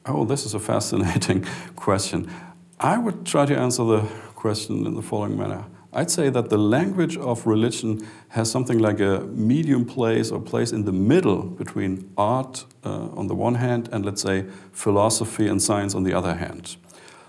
Oh, this is a fascinating question. I would try to answer the question in the following manner. I'd say that the language of religion has something like a medium place or place in the middle between art on the one hand and, let's say, philosophy and science on the other hand.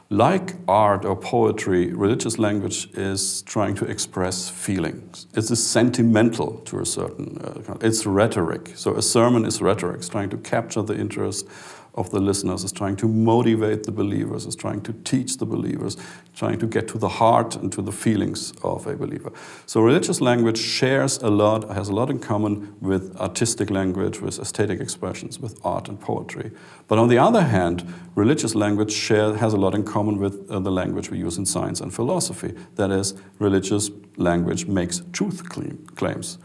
Like art or poetry, religious language is trying to express feelings. It's sentimental to a certain it's rhetoric. So a sermon is rhetoric. It's trying to capture the interest of the listeners, is trying to motivate the believers, is trying to teach the believers, trying to get to the heart and to the feelings of a believer. So religious language shares a lot, has a lot in common with artistic language, with aesthetic expressions, with art and poetry. But on the other hand, religious language has a lot in common with the language we use in science and philosophy. That is, religious language makes truth claims.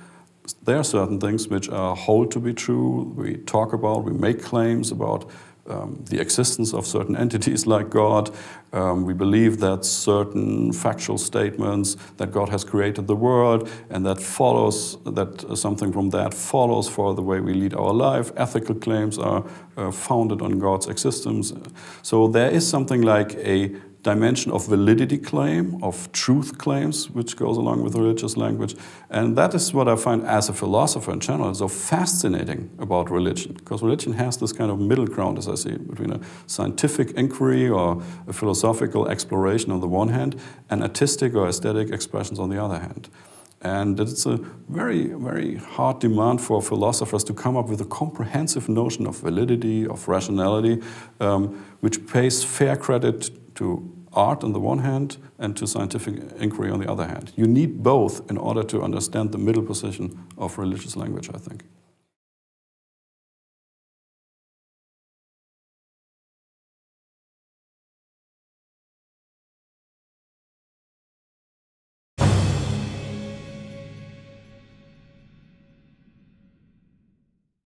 There are certain things which are hold to be true. We talk about, we make claims about the existence of certain entities like God. We believe that certain factual statements that God has created the world and that follows, that something from that follows for the way we lead our life. Ethical claims are founded on God's existence. So there is something like a dimension of validity claim, of truth claims, which goes along with religious language. And that is what I find as a philosopher in general so fascinating about religion, because religion has this kind of middle ground, as I see it, between a scientific inquiry or a philosophical exploration on the one hand, and artistic or aesthetic expressions on the other hand. And it's a very, very hard demand for philosophers to come up with a comprehensive notion of validity, of rationality, which pays fair credit to art on the one hand and to scientific inquiry on the other hand. You need both in order to understand the middle position of religious language, I think.